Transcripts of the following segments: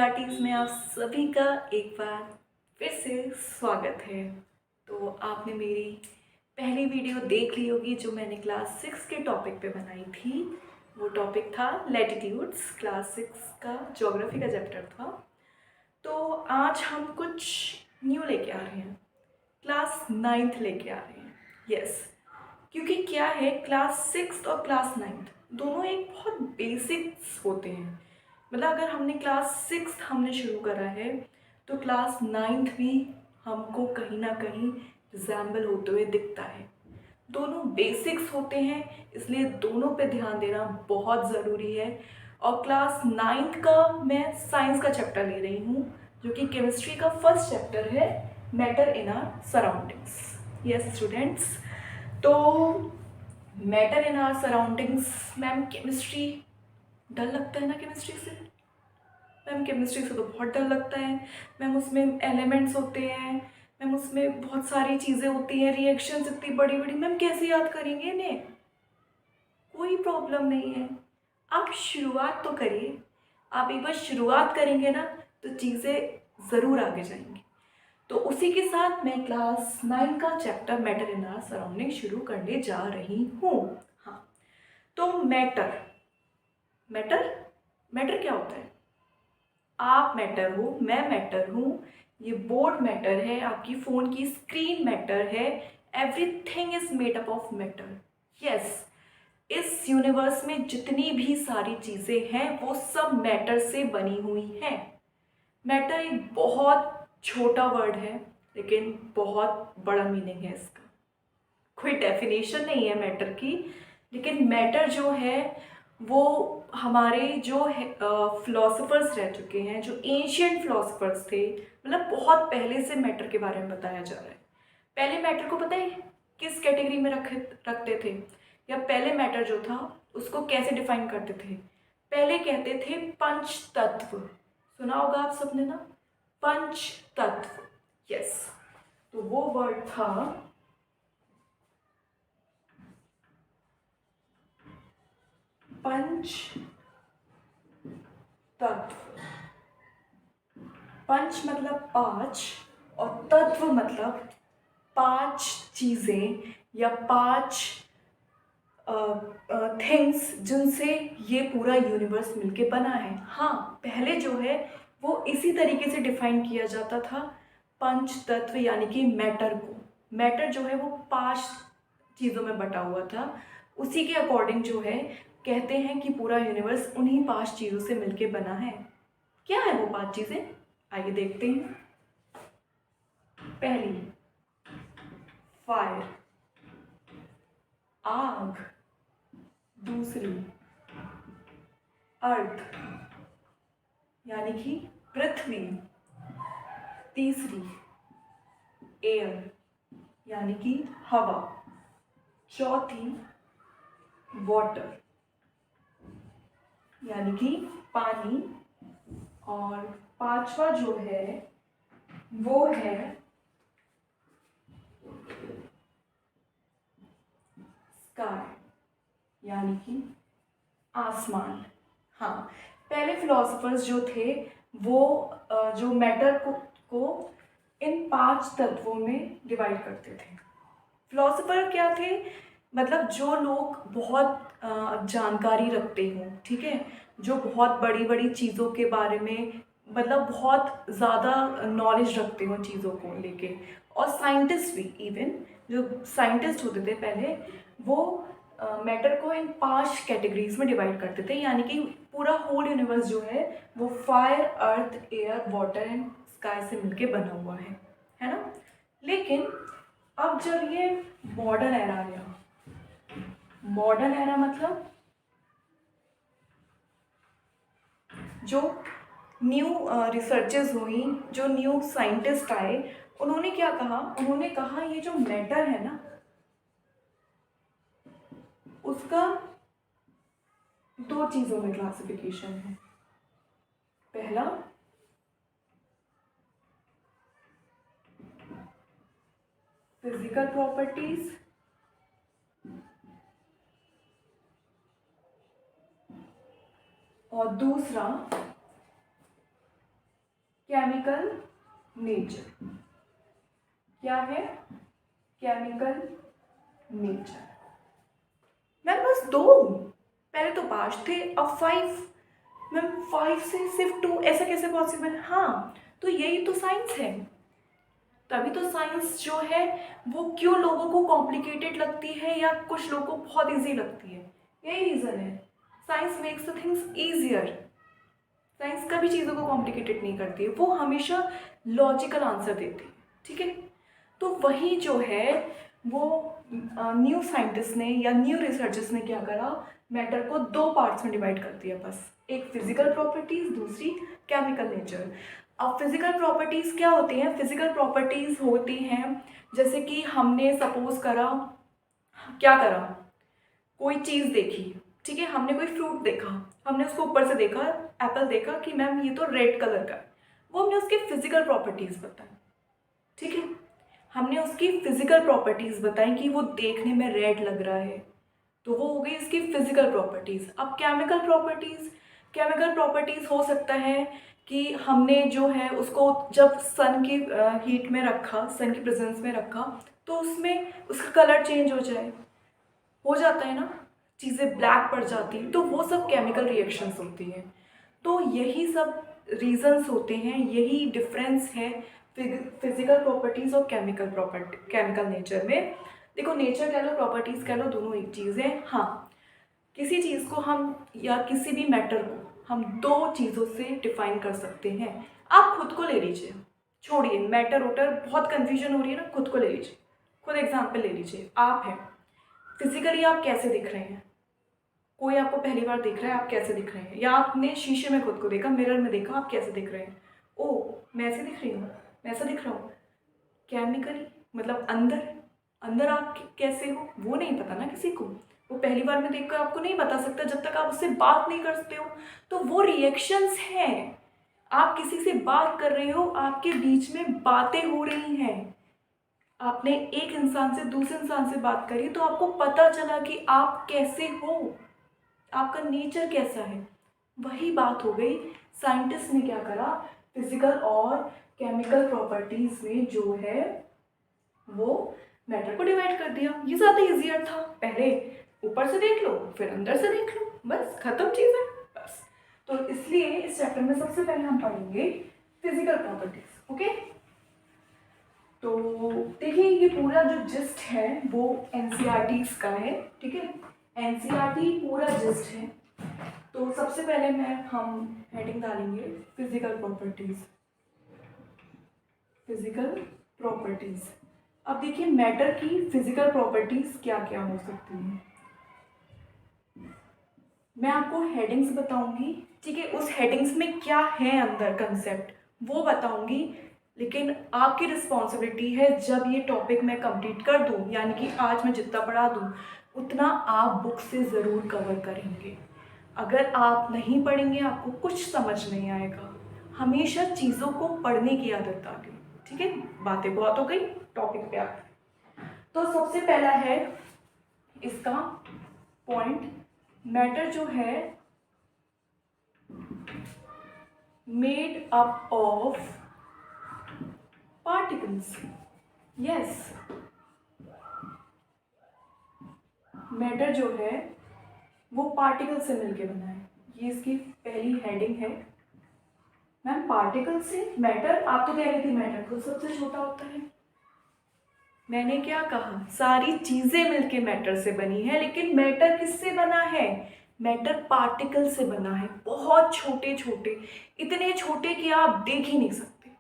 Artist में आप सभी का एक बार फिर से स्वागत है। तो आपने मेरी पहली वीडियो देख ली होगी जो मैंने क्लास 6 के टॉपिक पे बनाई थी। वो टॉपिक था लैटिट्यूड्स, क्लास 6 का ज्योग्राफी का चैप्टर था। तो आज हम कुछ न्यू लेके आ रहे हैं, क्लास 9th लेके आ रहे हैं। यस, क्योंकि क्या है, क्लास 6 और क्लास 9th दोनों एक बहुत बेसिक्स होते हैं। मतलब अगर हमने क्लास 6 हमने शुरू करा है तो क्लास 9th भी हमको कहीं ना कहीं रिजेंबल होते हुए दिखता है। दोनों बेसिक्स होते हैं, इसलिए दोनों पे ध्यान देना बहुत ज़रूरी है। और क्लास 9th का मैं साइंस का चैप्टर ले रही हूँ, जो कि केमिस्ट्री का फर्स्ट चैप्टर है, matter in our surroundings. Yes students, तो matter in our surroundings, ma'am chemistry डर लगता है ना केमिस्ट्री से? मैम केमिस्ट्री से तो बहुत डर लगता है। मैम उसमें एलिमेंट्स होते हैं, मैम उसमें बहुत सारी चीज़ें होती हैं, रिएक्शंस इतनी बड़ी बड़ी, मैम कैसे याद करेंगे इन्हें? कोई प्रॉब्लम नहीं है, आप शुरुआत तो करिए। आप एक बार शुरुआत करेंगे ना तो चीज़ें ज़रूर आगे जाएंगी। तो उसी के साथ मैं क्लास 9 का chapter matter in our surrounding शुरू करने जा रही हूँ। हाँ, तो मैटर मैटर मैटर क्या होता है? आप मैटर हो, मैं मैटर हूँ, ये बोर्ड मैटर है, आपकी फ़ोन की स्क्रीन मैटर है। Everything is made up of matter. Yes, इस यूनिवर्स में जितनी भी सारी चीज़ें हैं वो सब मैटर से बनी हुई हैं। मैटर एक बहुत छोटा वर्ड है, लेकिन बहुत बड़ा मीनिंग है इसका। कोई डेफिनेशन नहीं है मैटर की, लेकिन मैटर जो है वो हमारे जो फिलोसफर्स रह चुके हैं, जो एंशियंट फिलोसफर्स थे, मतलब बहुत पहले से मैटर के बारे में बताया जा रहा है। पहले मैटर को पता है किस कैटेगरी में रखते थे, या पहले मैटर जो था उसको कैसे डिफाइन करते थे? पहले कहते थे पंच तत्व। सुना होगा आप सबने ना, पंच तत्व। यस, तो वो वर्ड था पंच तत्व। पंच मतलब पांच, और तत्व मतलब पांच चीजें या पांच थिंग्स जिनसे ये पूरा यूनिवर्स मिलके बना है। हाँ, पहले जो है वो इसी तरीके से डिफाइन किया जाता था पंच तत्व यानी कि मैटर को। मैटर जो है वो पांच चीज़ों में बटा हुआ था। उसी के अकॉर्डिंग जो है कहते हैं कि पूरा यूनिवर्स उन्हीं पांच चीज़ों से मिलके बना है। क्या है वो पांच चीज़ें? आइए देखते हैं। पहली, फायर, आग। दूसरी, अर्थ यानी कि पृथ्वी। तीसरी, एयर यानी कि हवा। चौथी, वाटर यानी कि पानी। और पांचवा जो है वो है स्काई यानी कि आसमान। हाँ, पहले फिलोसफर्स जो थे वो जो मैटर को इन पांच तत्वों में डिवाइड करते थे। फिलोसफर क्या थे? मतलब जो लोग बहुत जानकारी रखते हों, ठीक है, जो बहुत बड़ी बड़ी चीज़ों के बारे में मतलब बहुत ज़्यादा नॉलेज रखते हों चीज़ों को लेके। और साइंटिस्ट भी, इवन जो साइंटिस्ट होते थे पहले, वो मैटर को इन पांच कैटेगरीज में डिवाइड करते थे। यानी कि पूरा होल यूनिवर्स जो है वो fire, earth, air, water and sky से मिलके बना हुआ है ना। लेकिन अब जब ये मॉडर्न एरा आ गया, मॉडर्न एरा मतलब जो न्यू रिसर्चेस हुई, जो न्यू साइंटिस्ट आए, उन्होंने क्या कहा? उन्होंने कहा ये जो मैटर है ना उसका दो चीज़ों में क्लासिफिकेशन है। पहला, फिजिकल प्रॉपर्टीज, और दूसरा केमिकल नेचर। क्या है? Chemical nature. मैम बस 2, पहले तो 5 थे, अब 5। मैम 5 से सिर्फ 2 ऐसा कैसे पॉसिबल? हाँ, तो यही तो साइंस है। तभी तो साइंस जो है वो क्यों लोगों को कॉम्प्लिकेटेड लगती है या कुछ लोगों को बहुत इजी लगती है, यही रीज़न है। Science makes the things easier. Science कभी चीज़ों को कॉम्प्लिकेटेड नहीं करती है, वो हमेशा लॉजिकल आंसर देती है। ठीक है, तो वही जो है वो न्यू साइंटिस्ट ने या न्यू रिसर्चर्स ने क्या करा, मैटर को 2 पार्ट्स में डिवाइड कर दिया बस। एक फिजिकल प्रॉपर्टीज, दूसरी केमिकल नेचर। अब फिजिकल प्रॉपर्टीज़ क्या होती हैं? फिजिकल प्रॉपर्टीज़ होती हैं जैसे कि हमने सपोज करा, क्या करा, कोई चीज़ देखी, ठीक है, हमने कोई फ्रूट देखा, हमने उसको ऊपर से देखा, एप्पल देखा कि मैम ये तो रेड कलर का है, वो हमने उसकी फिजिकल प्रॉपर्टीज़ बताई। ठीक है, हमने उसकी फिजिकल प्रॉपर्टीज़ बताई कि वो देखने में रेड लग रहा है, तो वो हो गई इसकी फिजिकल प्रॉपर्टीज़। अब केमिकल प्रॉपर्टीज़, केमिकल प्रॉपर्टीज़ हो सकता है कि हमने जो है उसको जब सन की हीट में रखा, सन की प्रेजेंस में रखा, तो उसमें उसका कलर चेंज हो जाता है ना, चीज़ें ब्लैक पड़ जाती हैं, तो वो सब केमिकल रिएक्शंस होती हैं। तो यही सब रीजंस होते हैं, यही डिफरेंस है फिजिकल प्रॉपर्टीज़ और केमिकल नेचर में। देखो, नेचर कह लो, प्रॉपर्टीज़ कह लो, दोनों एक चीज़ है। हाँ, किसी चीज़ को हम या किसी भी मैटर को हम 2 चीज़ों से डिफाइन कर सकते हैं। आप खुद को ले लीजिए, छोड़िए मैटर वोटर, बहुत कन्फ्यूजन हो रही है ना, खुद को ले लीजिए, खुद एग्जाम्पल ले लीजिए। आप हैं, फिजिकली आप कैसे दिख रहे हैं? कोई आपको पहली बार देख रहा है, आप कैसे दिख रहे हैं? या आपने शीशे में खुद को देखा, मिरर में देखा, आप कैसे दिख रहे हैं? ओ, मैं ऐसे दिख रही हूँ, मैं ऐसा दिख रहा हूँ। केमिकली मतलब अंदर अंदर आप कैसे हो वो नहीं पता ना किसी को। वो पहली बार में देखकर आपको नहीं बता सकता जब तक आप उससे बात नहीं करते हो। तो वो रिएक्शंस हैं। आप किसी से बात कर रहे हो, आपके बीच में बातें हो रही हैं। आपने एक इंसान से दूसरे इंसान से बात करी तो आपको पता चला कि आप कैसे हो, आपका नेचर कैसा है। वही बात हो गई। साइंटिस्ट ने क्या करा, फिजिकल और केमिकल प्रॉपर्टीज में जो है वो मैटर को डिवाइड कर दिया। ये ज़्यादा इजियर था, पहले ऊपर से देख लो फिर अंदर से देख लो, बस खत्म चीज़ है बस। तो इसलिए इस चैप्टर में सबसे पहले हम पढ़ेंगे फिजिकल प्रॉपर्टीज। ओके, तो देखिए ये पूरा जो जिस्ट है वो एनसीईआरटी का है। ठीक है, एनसीईआरटी पूरा जिस्ट है। तो सबसे पहले हम हेडिंग डालेंगे फिजिकल प्रॉपर्टीज। Physical properties. अब देखिए मैटर की फिजिकल प्रॉपर्टीज क्या क्या हो सकती हैं। मैं आपको हेडिंग्स बताऊंगी, ठीक है, उस हेडिंग्स में क्या है अंदर कंसेप्ट वो बताऊंगी, लेकिन आपकी रिस्पॉन्सिबिलिटी है जब ये टॉपिक मैं कंप्लीट कर दूं, यानी कि आज मैं जितना पढ़ा दूं उतना आप बुक से ज़रूर कवर करेंगे। अगर आप नहीं पढ़ेंगे आपको कुछ समझ नहीं आएगा। हमेशा चीज़ों को पढ़ने की आदत आ गई। ठीक है, बातें बहुत हो गई, टॉपिक पे आते हैं। तो सबसे पहला है इसका पॉइंट, मैटर जो है made up of particles. Yes, matter जो है वो पार्टिकल से मिलके बना है। ये इसकी पहली हेडिंग है। मैम पार्टिकल से मैटर, आप तो कह रही थी मैटर खुद सबसे छोटा होता है। मैंने क्या कहा, सारी चीजें मिलके मैटर से बनी है, लेकिन मैटर किससे बना है? मैटर पार्टिकल से बना है, बहुत छोटे छोटे, इतने छोटे कि आप देख ही नहीं सकते।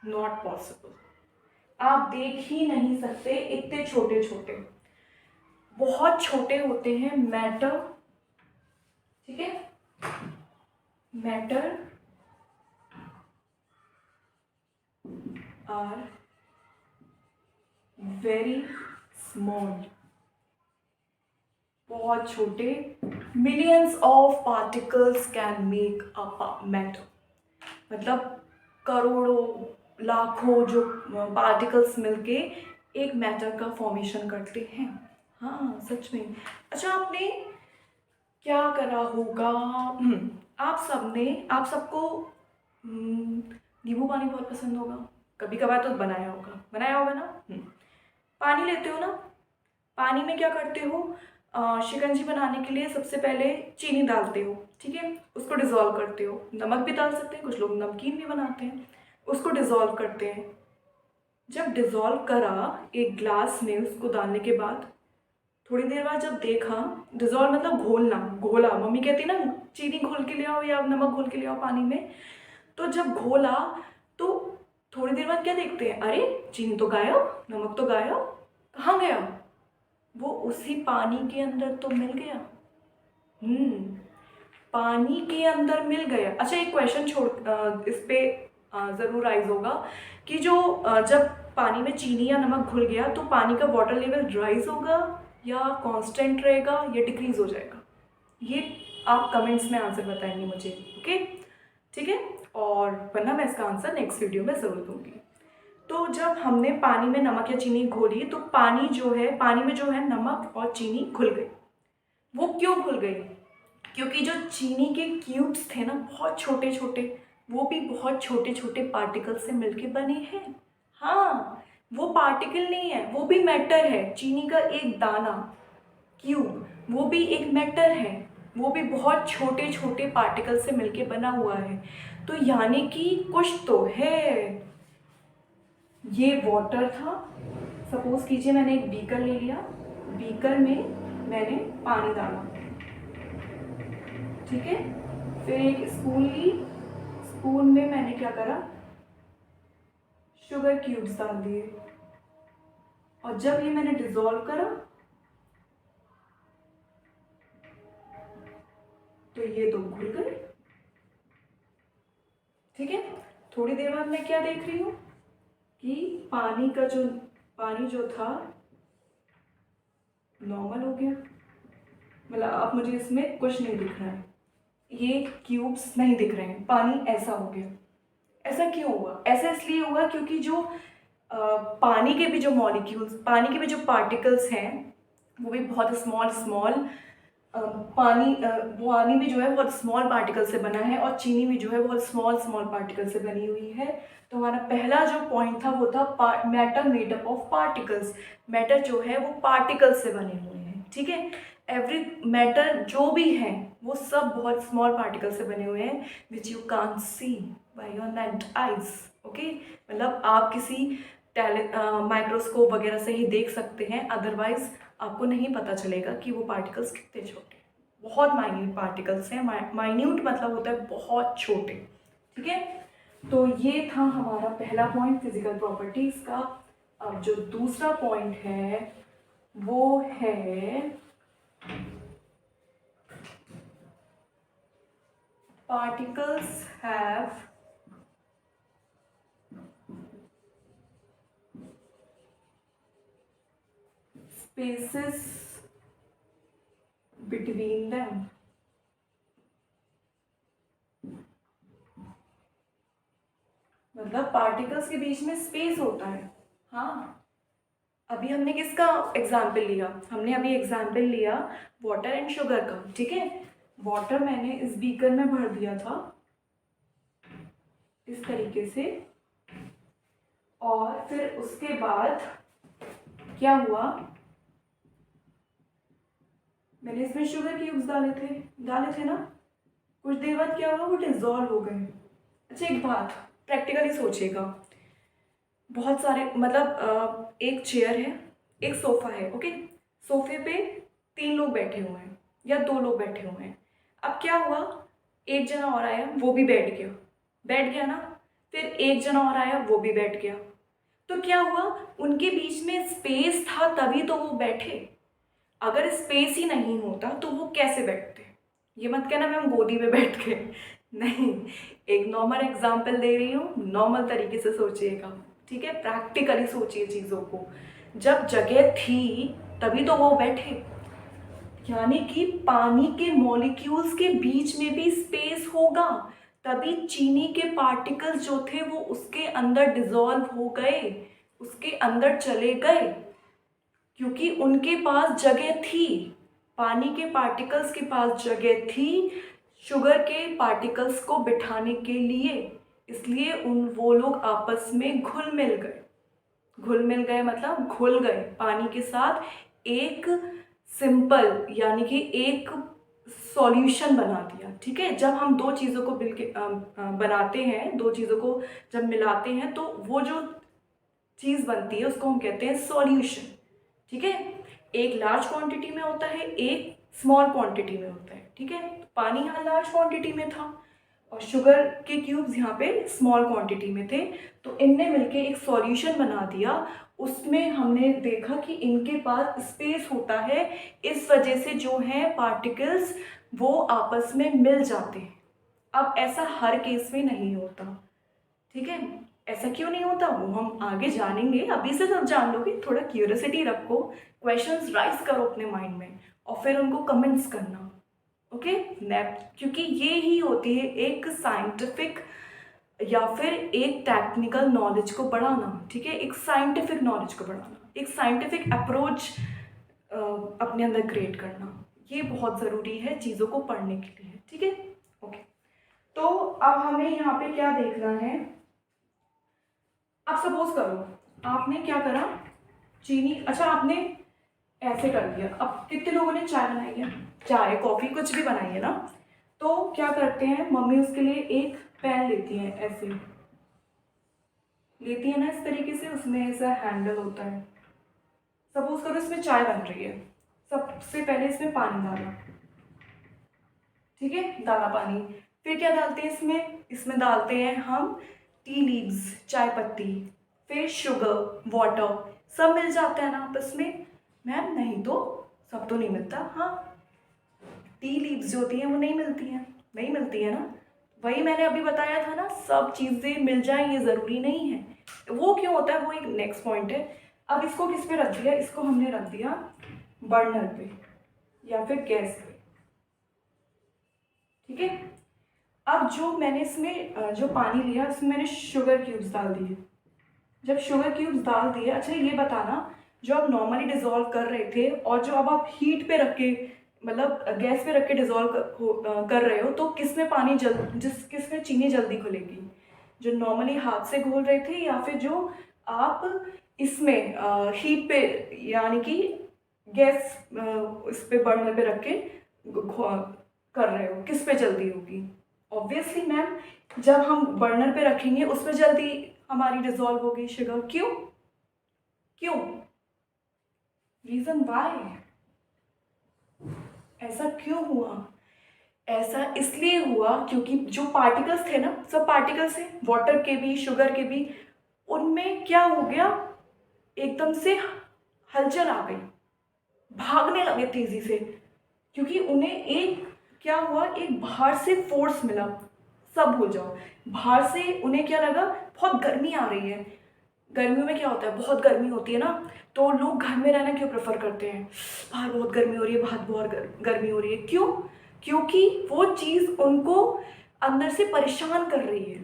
नॉट पॉसिबल, आप देख ही नहीं सकते, इतने छोटे छोटे, बहुत छोटे होते हैं मैटर। ठीक है, मैटर आर वेरी स्मॉल, बहुत छोटे। Millions of particles can make a matter, मतलब करोड़ों लाखों जो पार्टिकल्स मिलके एक मैटर का फॉर्मेशन करते हैं। हाँ सच में। अच्छा, आपने क्या करा होगा, आप सबको नींबू पानी बहुत पसंद होगा, कभी कभार तो बनाया होगा ना। पानी लेते हो ना, पानी में क्या करते हो, शिकंजी बनाने के लिए सबसे पहले चीनी डालते हो, ठीक है, उसको डिज़ोल्व करते हो, नमक भी डाल सकते हैं, कुछ लोग नमकीन भी बनाते हैं, उसको डिज़ोल्व करते हैं। जब डिज़ोल्व करा एक ग्लास में, उसको डालने के बाद थोड़ी देर बाद जब देखा, डिज़ोल्व मतलब घोलना, घोला, मम्मी कहती ना चीनी घोल के ले आओ या नमक घोल के ले आओ पानी में, तो जब घोला तो थोड़ी देर बाद क्या देखते हैं, अरे चीनी तो गायब, नमक तो गायब, कहाँ गया, वो उसी पानी के अंदर तो मिल गया। पानी के अंदर मिल गया। अच्छा, एक क्वेश्चन इस पे ज़रूर राइज होगा कि जो जब पानी में चीनी या नमक घुल गया तो पानी का वाटर लेवल राइज होगा या कांस्टेंट रहेगा या डिक्रीज हो जाएगा, ये आप कमेंट्स में आंसर बताएंगे मुझे, ओके, ठीक है। और वरना मैं इसका आंसर नेक्स्ट वीडियो में ज़रूर दूंगी। तो जब हमने पानी में नमक या चीनी घोली तो पानी में जो है नमक और चीनी घुल गई। वो क्यों घुल गई, क्योंकि जो चीनी के क्यूब्स थे ना बहुत छोटे छोटे, वो भी बहुत छोटे छोटे पार्टिकल से मिलके बने हैं। हाँ, वो पार्टिकल नहीं है, वो भी मैटर है। चीनी का एक दाना क्यूब वो भी एक मैटर है, वो भी बहुत छोटे छोटे पार्टिकल से मिलके बना हुआ है। तो यानी कि कुछ तो है। ये वाटर था, सपोज कीजिए मैंने एक बीकर ले लिया, बीकर में मैंने पानी डाला, ठीक है, फिर एक स्पून ली, स्पून में मैंने क्या करा, शुगर क्यूब्स डाल दिए, और जब ये मैंने डिसॉल्व करा तो ये तो घुल गए, ठीक है। थोड़ी देर बाद मैं क्या देख रही हूँ कि पानी जो था नॉर्मल हो गया, मतलब अब मुझे इसमें कुछ नहीं दिख रहा है, ये क्यूब्स नहीं दिख रहे हैं, पानी ऐसा हो गया। ऐसा क्यों हुआ, ऐसा इसलिए हुआ क्योंकि जो पानी के भी जो मॉलिक्यूल्स, पानी के भी जो पार्टिकल्स हैं वो भी बहुत स्मॉल पानी भी जो है बहुत स्मॉल पार्टिकल से बना है, और चीनी भी जो है बहुत स्मॉल पार्टिकल से बनी हुई है। तो हमारा पहला जो पॉइंट था वो था matter made up of particles. Matter जो है वो पार्टिकल से बने हुए हैं, ठीक है। एवरी मैटर जो भी है वो सब बहुत स्मॉल पार्टिकल से बने हुए हैं, which you can't see by your necked eyes, okay. मतलब आप किसी माइक्रोस्कोप वगैरह से ही देख सकते हैं, अदरवाइज आपको नहीं पता चलेगा कि वो पार्टिकल्स कितने छोटे हैं। बहुत माइन्यूट पार्टिकल्स हैं, माइन्यूट मतलब होता है बहुत छोटे, ठीक है। तो ये था हमारा पहला पॉइंट फिजिकल प्रॉपर्टीज का। अब जो दूसरा पॉइंट है वो है particles have spaces between them। मतलब पार्टिकल्स के बीच में स्पेस होता है। हाँ, अभी हमने किसका एग्जाम्पल लिया, हमने अभी एग्जाम्पल लिया वाटर एंड शुगर का, ठीक है। वाटर मैंने इस बीकर में भर दिया था इस तरीके से, और फिर उसके बाद क्या हुआ, मैंने इसमें शुगर क्यूब्स डाले थे ना, कुछ देर बाद क्या हुआ, वो डिसॉल्व हो गए। अच्छा, एक बात प्रैक्टिकली सोचिएगा, बहुत सारे मतलब एक चेयर है, एक सोफ़ा है, ओके, सोफे पे 3 लोग बैठे हुए हैं या 2 लोग बैठे हुए हैं। अब क्या हुआ, एक जना और आया, वो भी बैठ गया ना, फिर एक जना और आया, वो भी बैठ गया। तो क्या हुआ, उनके बीच में स्पेस था तभी तो वो बैठे। अगर स्पेस ही नहीं होता तो वो कैसे बैठते। ये मत कहना मैं हम गोदी में बैठ के, नहीं, एक नॉर्मल एग्जाम्पल दे रही हूँ, नॉर्मल तरीके से सोचिएगा, ठीक है, प्रैक्टिकली सोचिए चीज़ों को। जब जगह थी तभी तो वो बैठे, यानी कि पानी के मॉलिक्यूल्स के बीच में भी स्पेस होगा, तभी चीनी के पार्टिकल्स जो थे वो उसके अंदर डिसॉल्व हो गए, उसके अंदर चले गए, क्योंकि उनके पास जगह थी, पानी के पार्टिकल्स के पास जगह थी शुगर के पार्टिकल्स को बिठाने के लिए। इसलिए वो लोग आपस में घुल मिल गए। घुल मिल गए मतलब घुल गए पानी के साथ, एक सिंपल यानी कि एक सॉल्यूशन बना दिया। ठीक है, जब हम दो चीज़ों को बनाते हैं, दो चीज़ों को जब मिलाते हैं तो वो जो चीज़ बनती है उसको हम कहते हैं सॉल्यूशन। ठीक है, एक लार्ज क्वांटिटी में होता है, एक स्मॉल क्वांटिटी में होता है। ठीक है, तो पानी यहाँ लार्ज क्वांटिटी में था और शुगर के क्यूब्स यहाँ पे स्मॉल क्वांटिटी में थे, तो इनने मिलके एक सॉल्यूशन बना दिया। उसमें हमने देखा कि इनके पास स्पेस होता है, इस वजह से जो है पार्टिकल्स वो आपस में मिल जाते हैं। अब ऐसा हर केस में नहीं होता। ठीक है, ऐसा क्यों नहीं होता वो हम आगे जानेंगे, अभी से सब जान लोगे। थोड़ा क्यूरियोसिटी रखो, क्वेश्चंस राइज करो अपने माइंड में और फिर उनको कमेंट्स करना। ओके, क्योंकि ये ही होती है एक साइंटिफिक या फिर एक टेक्निकल नॉलेज को बढ़ाना। ठीक है, एक साइंटिफिक नॉलेज को बढ़ाना, एक साइंटिफिक अप्रोच अपने अंदर क्रिएट करना, ये बहुत ज़रूरी है चीज़ों को पढ़ने के लिए। ठीक है, ओके। तो अब हमें यहाँ पे क्या देखना है, अब सपोज करो आपने क्या करा, चीनी, अच्छा आपने ऐसे कर दिया। अब कितने लोगों ने चाय बनाई है, चाय कॉफ़ी कुछ भी बनाई है ना, तो क्या करते हैं मम्मी उसके लिए एक पैन लेती हैं, ऐसे लेती है ना इस तरीके से, उसमें ऐसा हैंडल होता है। सपोज करो इसमें चाय बन रही है, सबसे पहले इसमें पानी डाला। ठीक है, डाला पानी, फिर क्या डालते हैं इसमें, इसमें डालते हैं हम टी लीव्स, चाय पत्ती, फिर शुगर, वाटर, सब मिल जाता है ना आपस में। मैम नहीं तो, सब तो नहीं मिलता। हाँ, टी लीव्स जो होती हैं वो नहीं मिलती हैं, नहीं मिलती है ना, वही मैंने अभी बताया था ना, सब चीज़ें मिल जाएं ये ज़रूरी नहीं है। वो क्यों होता है वो एक नेक्स्ट पॉइंट है। अब इसको किस पे रख दिया, इसको हमने रख दिया बर्नर पे या फिर गैस पे। ठीक है, अब जो मैंने इसमें जो पानी लिया उसमें मैंने शुगर क्यूब्स डाल दिए। जब शुगर क्यूब्स डाल दिए, अच्छा ये बताना, जो आप नॉर्मली डिज़ोल्व कर रहे थे और जो अब आप हीट पे रख के मतलब गैस पे रख के डिज़ोल्व कर रहे हो, तो किसमें पानी किसमें चीनी जल्दी घुलेगी, जो नॉर्मली हाथ से घोल रहे थे या फिर जो आप इसमें हीट पे यानी कि गैस इस पे बर्नर पे रख के कर रहे हो, किस पे जल्दी होगी। ऑब्वियसली मैम, जब हम बर्नर पे रखेंगे उसमें जल्दी हमारी डिजॉल्व होगी शुगर। क्यों क्यों, रीजन वाई, ऐसा क्यों हुआ, ऐसा इसलिए हुआ क्योंकि जो पार्टिकल्स थे ना, सब पार्टिकल्स थे, वाटर के भी शुगर के भी, उनमें क्या हो गया, एकदम से हलचल आ गई, भागने लगे तेजी से, क्योंकि उन्हें एक क्या हुआ, एक बाहर से फोर्स मिला। सब भूल जाओ, बाहर से उन्हें क्या लगा, बहुत गर्मी आ रही है। गर्मियों में क्या होता है, बहुत गर्मी होती है ना, तो लोग घर में रहना क्यों प्रेफर करते हैं, बाहर बहुत गर्मी हो रही है, बाहर बहुत गर्मी हो रही है, क्यों, क्योंकि वो चीज़ उनको अंदर से परेशान कर रही है।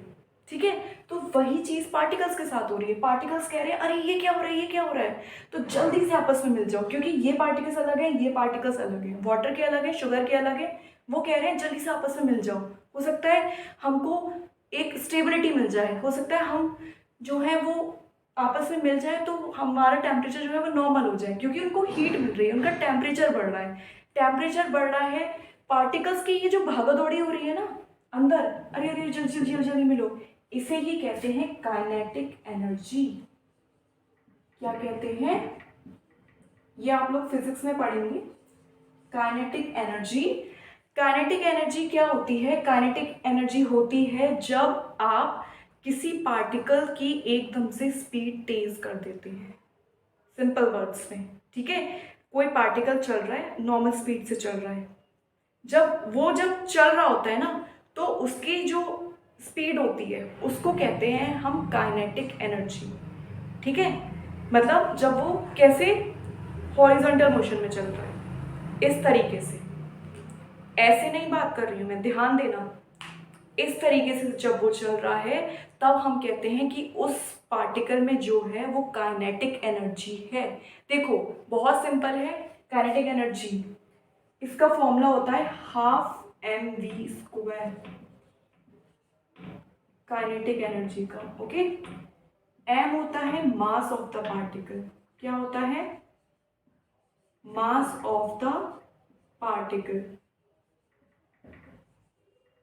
ठीक है, तो वही चीज़ पार्टिकल्स के साथ हो रही है। पार्टिकल्स कह रहे हैं अरे ये क्या हो रहा है, ये क्या हो रहा है, तो जल्दी से आपस में मिल जाओ, क्योंकि ये पार्टिकल्स अलग है, ये पार्टिकल्स अलग है, वाटर के अलग है, शुगर के अलग है। वो कह रहे हैं जल्दी से आपस में मिल जाओ, हो सकता है हमको एक स्टेबिलिटी मिल जाए, हो सकता है हम जो है वो आपस में मिल जाए तो हमारा टेम्परेचर जो है वो नॉर्मल हो जाए, क्योंकि उनको हीट मिल रही है, उनका टेम्परेचर बढ़ रहा है। टेम्परेचर बढ़ रहा है, पार्टिकल्स की ये जो भागा दौड़ी हो रही है ना अंदर, अरे अरे जल्दी जल्दी जल्दी जल्दी मिलो, इसे ही कहते हैं काइनेटिक एनर्जी। क्या कहते हैं, ये आप लोग फिजिक्स में पढ़ेंगे, काइनेटिक एनर्जी। काइनेटिक एनर्जी क्या होती है, काइनेटिक एनर्जी होती है जब आप किसी पार्टिकल की एकदम से स्पीड तेज कर देते हैं, सिंपल वर्ड्स में। ठीक है, कोई पार्टिकल चल रहा है, नॉर्मल स्पीड से चल रहा है, जब चल रहा होता है ना, तो उसकी जो स्पीड होती है उसको कहते हैं हम काइनेटिक एनर्जी। ठीक है, मतलब जब वो कैसे हॉरिजॉन्टल मोशन में चल रहा है, इस तरीके से, ऐसे नहीं बात कर रही हूँ मैं, ध्यान देना, इस तरीके से जब वो चल रहा है तब हम कहते हैं कि उस पार्टिकल में जो है वो काइनेटिक एनर्जी है। देखो बहुत सिंपल है, काइनेटिक एनर्जी, इसका फॉर्मूला होता है 12 mv²। काइनेटिक एनर्जी का। ओके, एम होता है मास ऑफ द पार्टिकल। क्या होता है? Mass of the particle.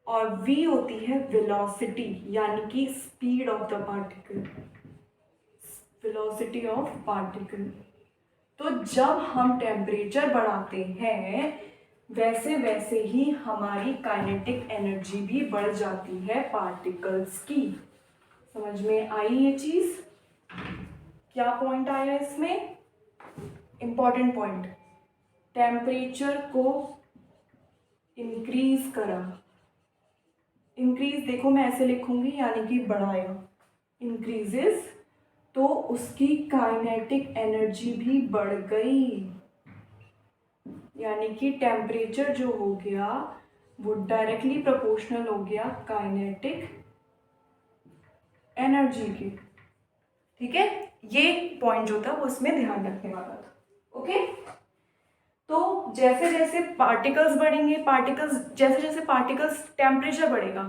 और v होती है वेलोसिटी, यानी कि speed of the particle, velocity of particle. तो जब हम टेम्परेचर बढ़ाते हैं वैसे वैसे ही हमारी काइनेटिक एनर्जी भी बढ़ जाती है पार्टिकल्स की। समझ में आई ये चीज? क्या पॉइंट आया इसमें? इंपॉर्टेंट पॉइंट, टेम्परेचर को इंक्रीज करा। इंक्रीज देखो मैं ऐसे लिखूंगी, यानी कि बढ़ाया, इंक्रीजेस, तो उसकी काइनेटिक एनर्जी भी बढ़ गई, यानी कि टेम्परेचर जो हो गया वो डायरेक्टली प्रोपोर्शनल हो गया काइनेटिक एनर्जी के। ठीक है, ये पॉइंट जो था वो इसमें ध्यान रखने वाला था। ओके, तो जैसे जैसे पार्टिकल्स बढ़ेंगे, जैसे जैसे पार्टिकल्स, टेम्परेचर बढ़ेगा,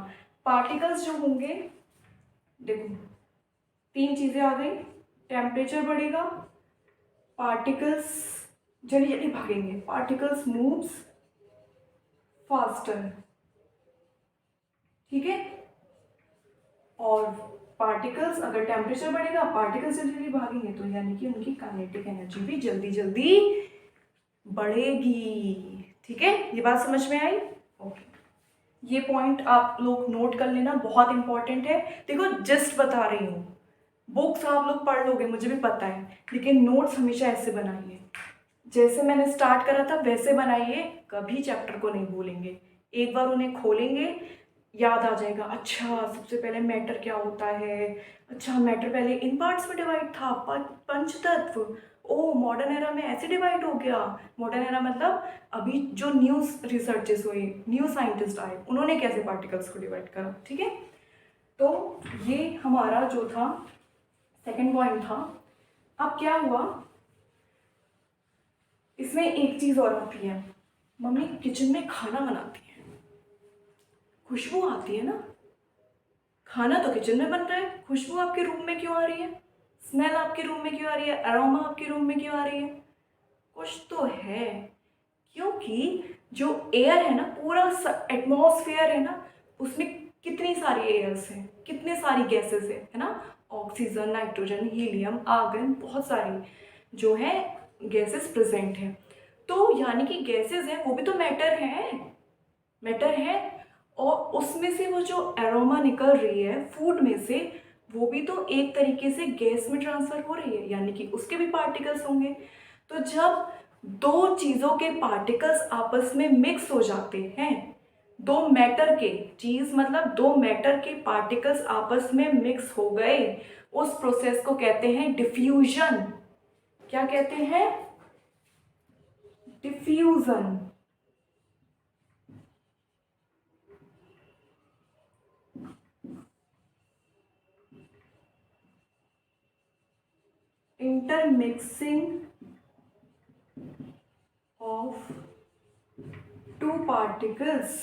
पार्टिकल्स जो होंगे, देखो तीन चीजें आ गई, टेम्परेचर बढ़ेगा, पार्टिकल्स जल्दी जल्दी भागेंगे, पार्टिकल्स मूव्स फास्टर। ठीक है, और पार्टिकल्स, अगर टेम्परेचर बढ़ेगा पार्टिकल्स जल्दी जल्दी भागेंगे, तो यानी कि उनकी काइनेटिक एनर्जी भी जल्दी जल्दी बढ़ेगी। ठीक है, ये बात समझ में आई? ओके, ये पॉइंट आप लोग नोट कर लेना, बहुत इंपॉर्टेंट है। देखो जस्ट बता रही हूँ, बुक्स आप लोग पढ़ लोगे मुझे भी पता है, लेकिन नोट्स हमेशा ऐसे बनाइए, जैसे मैंने स्टार्ट करा था वैसे बनाइए, कभी चैप्टर को नहीं भूलेंगे। एक बार उन्हें खोलेंगे याद आ जाएगा, अच्छा सबसे पहले मैटर क्या होता है, अच्छा मैटर पहले इन पार्ट्स में डिवाइड था, पंच तत्व, ओ मॉडर्न एरा में ऐसे डिवाइड हो गया। मॉडर्न एरा मतलब अभी जो न्यू रिसर्चेस हुए, न्यू साइंटिस्ट आए, उन्होंने कैसे पार्टिकल्स को डिवाइड करा। ठीक है, तो ये हमारा जो था सेकंड पॉइंट था। अब क्या हुआ, इसमें एक चीज और आती है, मम्मी किचन में खाना बनाती है, खुशबू आती है ना, खाना तो किचन में बन रहा है, खुशबू आपके रूम में क्यों आ रही है, स्मेल आपके रूम में क्यों आ रही है, अरोमा आपके रूम में क्यों आ रही है? कुछ तो है, क्योंकि जो एयर है ना, पूरा एटमॉस्फेयर है ना, उसमें कितनी सारी एयर्स हैं, कितने सारी गैसेस है ना, ऑक्सीजन, नाइट्रोजन, हीलियम, आर्गन, बहुत सारी जो है गैसेस प्रेजेंट हैं। तो यानी कि गैसेस हैं वो भी तो मैटर है, और उसमें से वो जो एरोमा निकल रही है फूड में से, वो भी तो एक तरीके से गैस में ट्रांसफर हो रही है, यानी कि उसके भी पार्टिकल्स होंगे। तो जब दो चीज़ों के पार्टिकल्स आपस में मिक्स हो जाते हैं, दो मैटर के, चीज़ मतलब दो मैटर के पार्टिकल्स आपस में मिक्स हो गए, उस प्रोसेस को कहते हैं डिफ्यूजन। क्या कहते हैं? Diffusion. Intermixing of two particles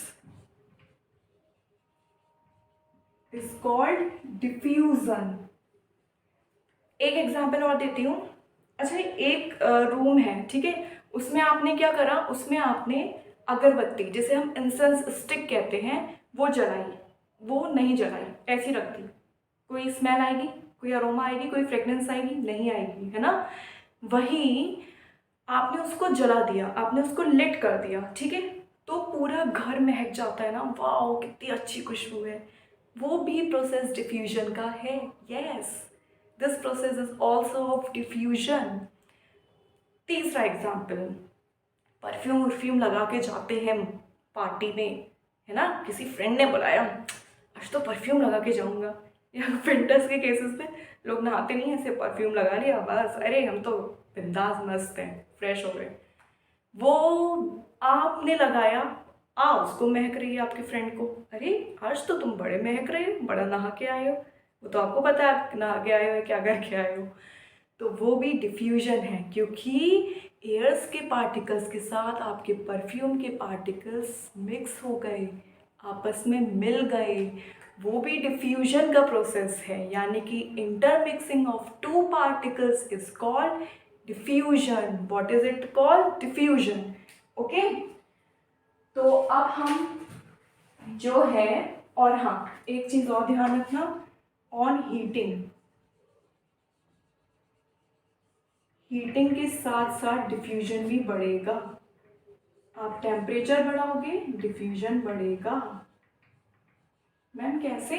is called diffusion। एक एग्जांपल और देती हूँ। अच्छा, एक रूम है, ठीक है, उसमें आपने क्या करा, उसमें आपने अगरबत्ती, जिसे हम इंसेंस स्टिक कहते हैं, वो जलाई, वो नहीं जलाई, ऐसी रख दी, कोई स्मेल आएगी, कोई अरोमा आएगी, कोई फ्रेग्रेंस आएगी? नहीं आएगी, है ना। वही आपने उसको जला दिया, आपने उसको लिट कर दिया, ठीक है, तो पूरा घर महक जाता है ना, वाओ कितनी अच्छी खुशबू है। वो भी प्रोसेस डिफ्यूजन का है। Yes, this process is also of diffusion. तीसरा एग्जाम्पल, परफ्यूम लगा के जाते हैं पार्टी में, है ना, किसी फ्रेंड ने बुलाया, आज तो परफ्यूम लगा के जाऊंगा, या विंटर्स के केसेस में लोग नहाते नहीं, ऐसे परफ्यूम लगा लिया बस, अरे हम तो बिंदास मस्त हैं, फ्रेश हो गए। वो आपने लगाया, उसको महक रही है आपके फ्रेंड को, अरे आज तो तुम बड़े महक रहे हो, बड़ा नहा के आए हो। वो तो आपको पता है आप नहा के आए हो, क्या करके आए हो। तो वो भी डिफ्यूजन है, क्योंकि एयर्स के पार्टिकल्स के साथ आपके परफ्यूम के पार्टिकल्स मिक्स हो गए, आपस में मिल गए, वो भी डिफ्यूजन का प्रोसेस है, यानी कि intermixing of two particles is called diffusion. What is it called? Diffusion. Okay, तो अब हम जो है, और हाँ एक चीज और ध्यान रखना, ऑन हीटिंग, हीटिंग के साथ साथ डिफ्यूजन भी बढ़ेगा। आप टेम्परेचर बढ़ाओगे, डिफ्यूजन बढ़ेगा। मैम कैसे?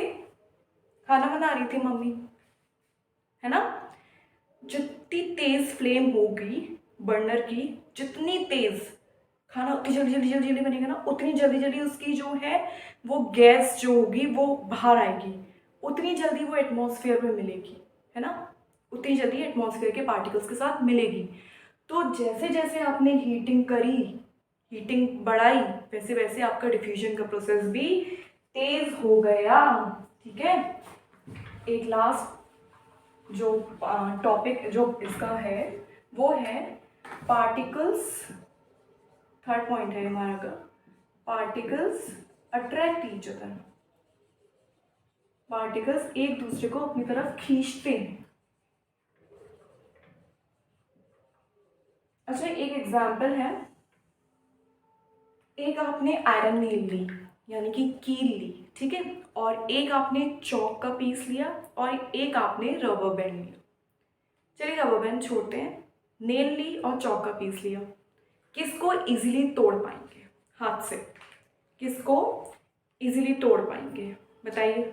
खाना बना रही थी मम्मी, है ना। जितनी तेज फ्लेम होगी बर्नर की, जितनी तेज, खाना उतनी जल्दी जल्दी जल्दी जल्दी बनेगा ना, उतनी जल्दी जल्दी उसकी जो है वो गैस जो होगी वो बाहर आएगी, उतनी जल्दी वो एटमॉस्फेयर में मिलेगी, है ना, उतनी जल्दी एटमॉस्फेयर के पार्टिकल्स के साथ मिलेगी। तो जैसे जैसे आपने हीटिंग करी, हीटिंग बढ़ाई, वैसे वैसे आपका डिफ्यूजन का प्रोसेस भी तेज हो गया। ठीक है, एक लास्ट जो टॉपिक जो इसका है वो है पार्टिकल्स। थर्ड पॉइंट है हमारा का, particles attract each other. Particles एक दूसरे को अपनी तरफ खींचते हैं। अच्छा, एक एग्जाम्पल है, एक आपने आयरन नेल ली, यानी कि कील ली, ठीक है, और एक आपने चौक का पीस लिया और एक आपने रबर बैंड लिया। चलिए रबर बैंड छोड़ते हैं, नेल ली और चौक का पीस लिया, किसको इजीली तोड़ पाएंगे हाथ से? किसको इजीली तोड़ पाएंगे बताइए?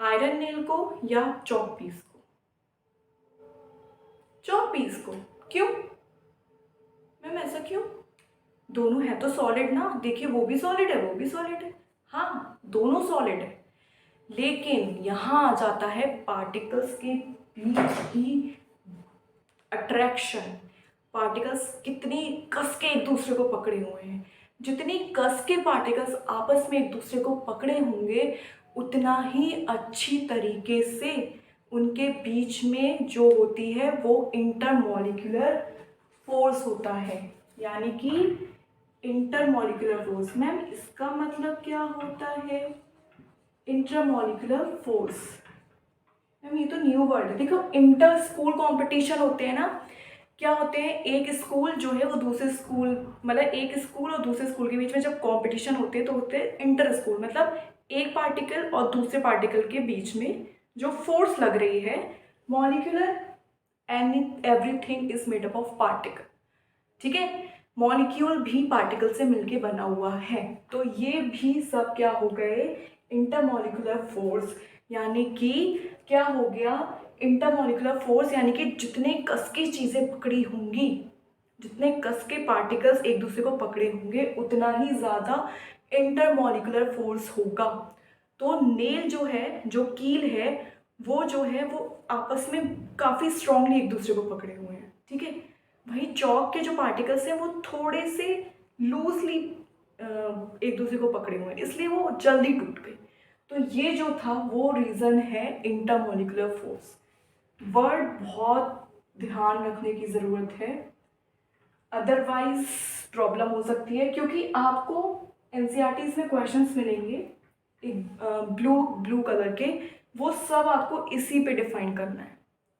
आयरन नेल को या चौक पीस को? चौक पीस को। क्यों मैम, ऐसा क्यों? दोनों है तो सॉलिड ना, देखिए वो भी सॉलिड है, वो भी सॉलिड है, हाँ दोनों सॉलिड है, लेकिन यहाँ आ जाता है पार्टिकल्स के बीच की अट्रैक्शन। पार्टिकल्स कितनी कस के एक दूसरे को पकड़े हुए हैं, जितनी कस के पार्टिकल्स आपस में एक दूसरे को पकड़े होंगे, उतना ही अच्छी तरीके से उनके बीच में जो होती है वो इंटरमॉलिक्यूलर फोर्स होता है, यानी कि इंटरमॉलिक्यूलर फोर्स। मैम इसका मतलब क्या होता है इंटरमॉलिक्यूलर फोर्स? मैम ये तो न्यू वर्ड है। देखो इंटर स्कूल कंपटीशन होते हैं ना, क्या होते हैं, एक स्कूल जो है वो दूसरे स्कूल, मतलब एक स्कूल और दूसरे स्कूल के बीच में जब कंपटीशन होते हैं तो होते हैं इंटर स्कूल, मतलब एक पार्टिकल और दूसरे पार्टिकल के बीच में जो फोर्स लग रही है। Molecular everything is made up of particle, ठीक है, मॉलिक्यूल भी पार्टिकल से मिलके बना हुआ है, तो ये भी सब क्या हो गए इंटरमॉलिक्यूलर फोर्स। यानी कि क्या हो गया इंटरमॉलिक्यूलर फोर्स, यानी कि जितने कस की चीज़ें पकड़ी होंगी, जितने कस के पार्टिकल्स एक दूसरे को पकड़े होंगे, उतना ही ज़्यादा इंटरमॉलिक्यूलर फोर्स होगा। तो नेल जो है, जो कील है, वो जो है वो आपस में काफ़ी स्ट्रांगली एक दूसरे को पकड़े हुए हैं, ठीक है। वही चौक के जो पार्टिकल्स हैं वो थोड़े से लूजली एक दूसरे को पकड़े हुए हैं, इसलिए वो जल्दी टूट गए। तो ये जो था वो रीज़न है इंटरमॉलिक्यूलर फोर्स। वर्ड बहुत ध्यान रखने की ज़रूरत है, अदरवाइज प्रॉब्लम हो सकती है, क्योंकि आपको एनसीईआरटीज़ में क्वेश्चंस मिलेंगे एक ब्लू कलर के, वो सब आपको इसी पे डिफाइन करना है,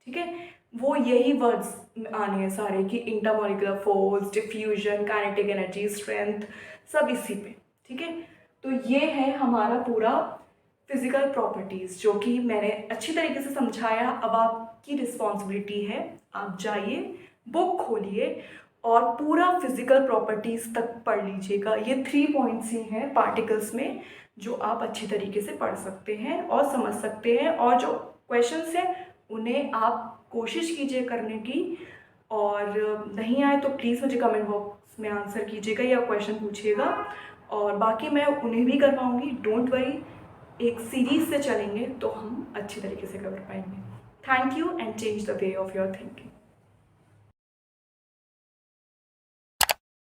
ठीक है। वो यही वर्ड्स आने हैं सारे कि intermolecular force, diffusion, kinetic energy, strength, सब इसी पे, ठीक है। तो ये है हमारा पूरा फिजिकल प्रॉपर्टीज़ जो कि मैंने अच्छी तरीके से समझाया। अब आपकी रिस्पॉन्सिबिलिटी है, आप जाइए बुक खोलिए और पूरा फिजिकल प्रॉपर्टीज़ तक पढ़ लीजिएगा। ये 3 पॉइंट्स ही हैं पार्टिकल्स में जो आप अच्छी तरीके से पढ़ सकते हैं और समझ सकते हैं, और जो क्वेश्चंस हैं उन्हें आप कोशिश कीजिए करने की, और नहीं आए तो प्लीज़ मुझे कमेंट बॉक्स में आंसर कीजिएगा या क्वेश्चन पूछिएगा, और बाकी मैं उन्हें भी करवाऊँगी, डोंट वरी। एक सीरीज़ से चलेंगे तो हम अच्छी तरीके से कवर पाएंगे। Thank you and change the way of your thinking.